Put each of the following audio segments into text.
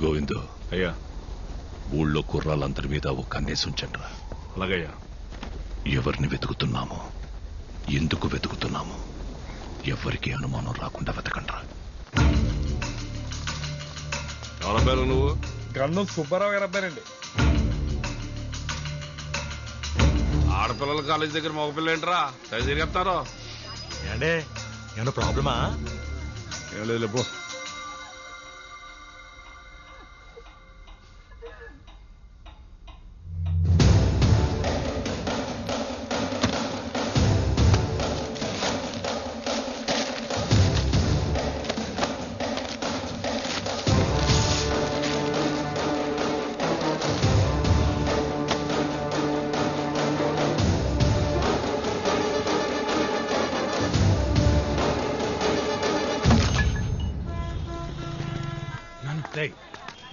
గోవిందు అయ్యా, ఊళ్ళో కుర్రాళ్ళందరి మీద ఒక కన్నేసి ఉంచండ్రా. అలాగయ్యా. ఎవరిని వెతుకుతున్నామో, ఎందుకు వెతుకుతున్నామో ఎవరికి అనుమానం రాకుండా వెతకండ్రా. ఎవరబ్బాయి నువ్వు? గంధం సుబ్బారావు గారు అబ్బాయినండి. ఆడపిల్లల కాలేజీ దగ్గర మగపిల్ల ఏంట్రా సరి తిరిగేస్తారు? ఏండే ఏమన్నా ప్రాబ్లమా? ఏం లేదు లేబో.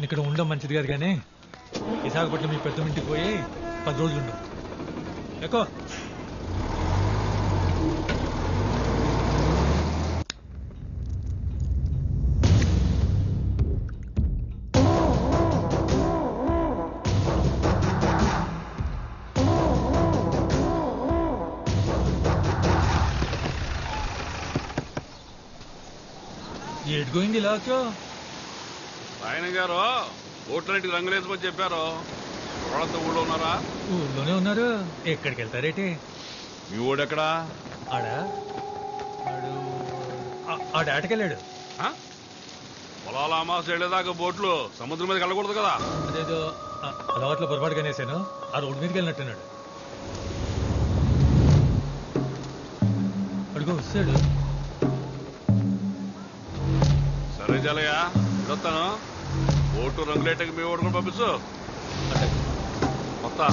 ఇక్కడ ఉండడం మంచిది కాదు కానీ విశాఖపట్నం మీ పెద్ద ఇంటికి పోయి 10 రోజులు ఉండవు. ఎక్కువ ఏడు గోయింది ఇలా వచ్చో. ఆయన గారు ఓట్లన్నింటికి రంగులేసుకొని చెప్పారు. వాళ్ళంతా ఊళ్ళో ఉన్నారా? ఊళ్ళోనే ఉన్నారు. ఎక్కడికి వెళ్తారేటి? మీ ఊడెక్కడా? ఆడ ఆటకెళ్ళాడు. పొలాల అమాస వెళ్ళేదాకా బోట్లు సముద్రం మీద వెళ్ళకూడదు కదా. అదేదో అలవాట్లో పొరపాటుగా వేసాను. ఆ రోడ్డు మీదకి వెళ్ళినట్టున్నాడు. అడుగు వస్తాడు. సరే జలయ్య, వస్తాను. ఓటు రంగులేటకి మీ ఓటు కూడా పంపించు. మొత్తా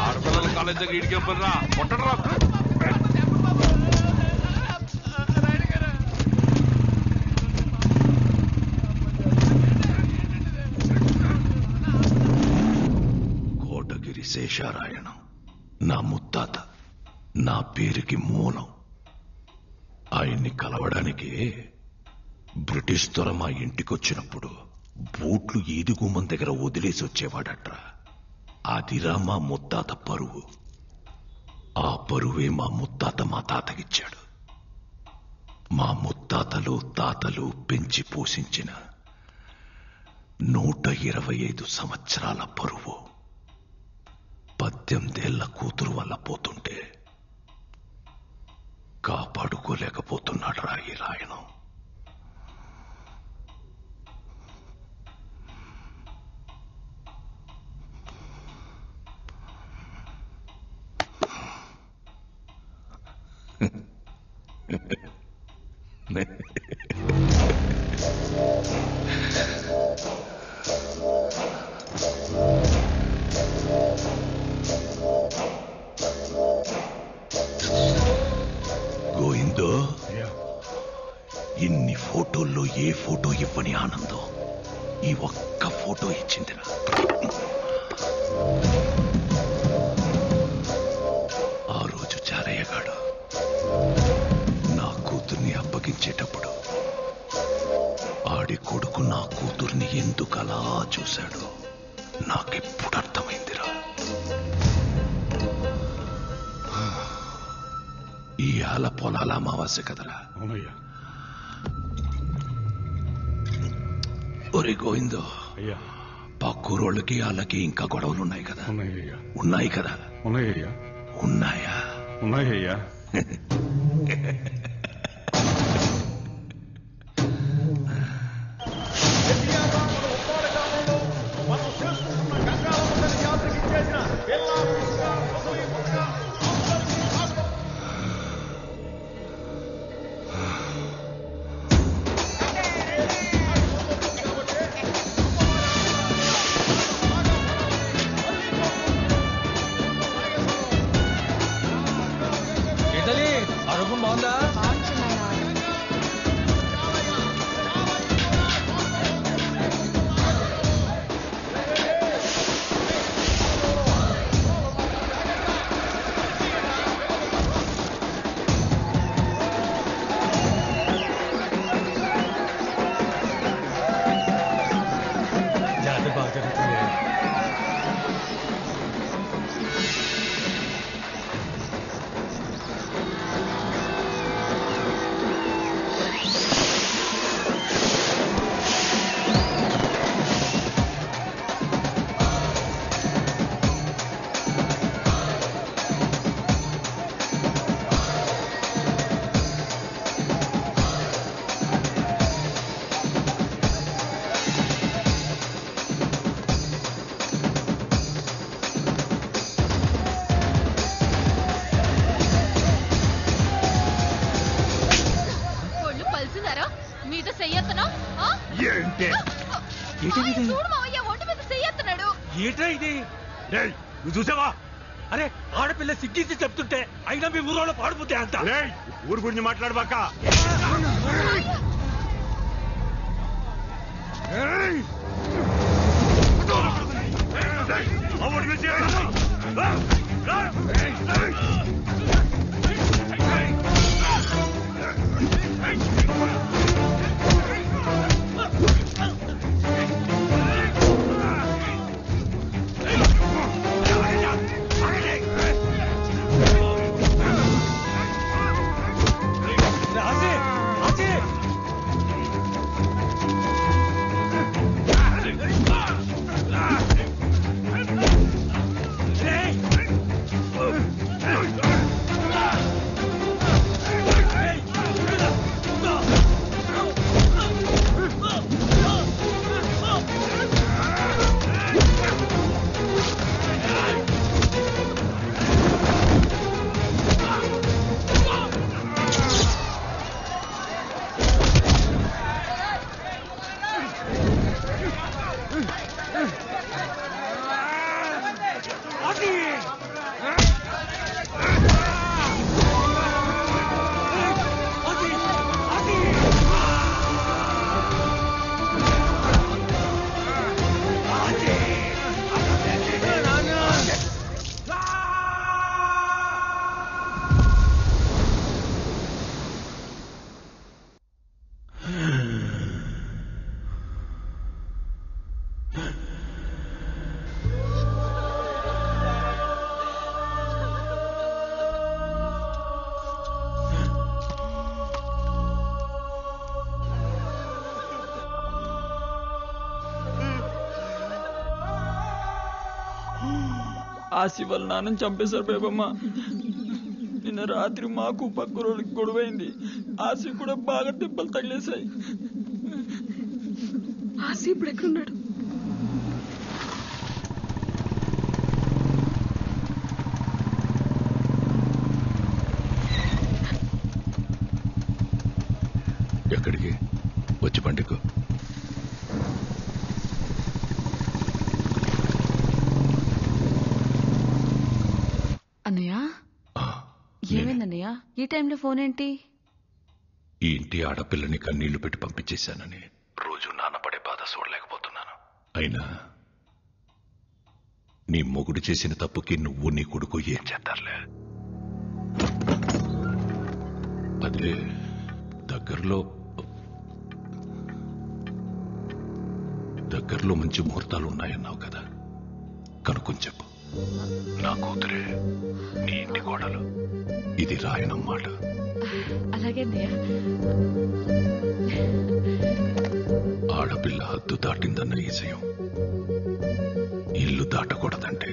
ఆడపిల్లల కాలేజ్ దగ్గర ఇడికి పనిరా కొట్టడరా. శేషారాయణం నా ముత్తాత, నా పేరుకి మూలం. ఆయన్ని కలవడానికి బ్రిటిష్ దొర మా ఇంటికొచ్చినప్పుడు బూట్లు ఈదుగుమ్మం దగ్గర వదిలేసి వచ్చేవాడట్రా. అదిరా మా ముత్తాత పరువు. ఆ పరువే మా ముత్తాత మా తాతకిచ్చాడు. మా ముత్తాతలు తాతలు పెంచి పోషించిన 125 సంవత్సరాల పరువు 18 ఏళ్ల కూతురు వల్ల పోతుంటే కాపాడుకోలేకపోతున్నాడు రా ఈ రాయణం. గోవిందో, ఇన్ని ఫోటోల్లో ఏ ఫోటో ఇవ్వని ఆనందం ఈ ఒక్క ఫోటో ఇచ్చిందిరా. ఆ రోజు చారయ్యగాడు నా కూతుర్ని అప్పగించేటప్పుడు ఆడి కొడుకు నా కూతుర్ని ఎందుకలా చూశాడో నాకెప్పుడు అర్థమైందిరా. ఈ ఆల పొలాల అమావాస్య కదరా. అవునయ్యా. ఒరే గోవిందో, అయ్యా, పక్కూరోళ్ళకి వాళ్ళకి ఇంకా గొడవలున్నాయి కదా. ఉన్నాయ్యా. ఉన్నాయి కదా. ఉన్నాయ్యా. ఉన్నాయా? ఉన్నాయ్యా. ఆరోగ్యం బాగుందా? ఏంట్రా ఇది? నువ్వు చూసావా? అరే ఆడపిల్ల సిగ్గించి చెప్తుంటే అయినా మీ ఊరోళ్ళు పాడిపోతే అంత. ఊరు గురించి మాట్లాడబాక. ఆసి వాళ్ళ నాన్నని చంపేశారు బేబమ్మ. నిన్న రాత్రి మాకు పక్క రోజుకి గొడవైంది. ఆసి కూడా బాగా దెబ్బలు తగిలేశాయి. ఆసి ఇప్పుడు ఎక్కడున్నాడు? ఎక్కడికి? వచ్చి పండుగ. అన్నయ్య ఏమైందన్నయ్య? ఈ టైంలో ఫోన్ ఏంటి? ఈ ఇంటి ఆడపిల్లని కన్నీళ్లు పెట్టి పంపించేశానని రోజు నాన్నపడే బాధ చూడలేకపోతున్నాను. అయినా నీ మొగుడు చేసిన తప్పుకి నువ్వు నీ కొడుకు ఏం చేస్తారులే. అదే దగ్గరలో మంచి ముహూర్తాలు ఉన్నాయన్నావు కదా, కనుక్కొని చెప్పు. నా కూతురే నీ ఇంటి కోడలు. ఇది రాయనమ్మాట. అలాగే అన్నయ్య. ఆడపిల్ల హద్దు దాటిందన్న ఈజయం ఇల్లు దాటకూడదంటే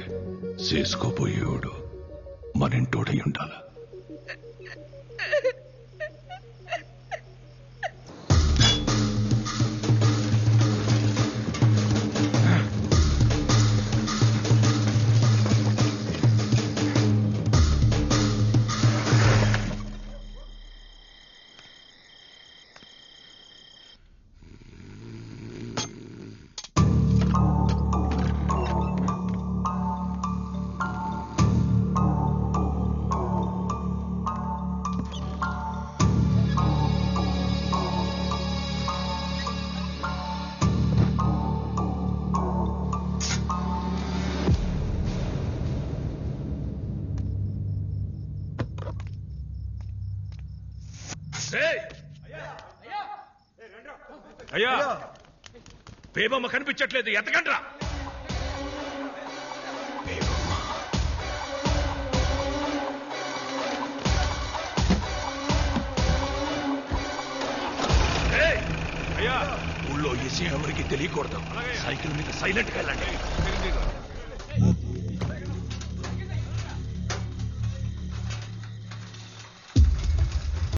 చేసుకోబోయేవాడు మనింటోడై ఉండాల. అయ్యా, బేబమ్మ కనిపించట్లేదు, ఎతకండ్రా. అయ్యా, ఊళ్ళో ఈ విషయం ఎవరికి తెలియకూడదు. సైకిల్ మీద సైలెంట్ గా వెళ్ళండి.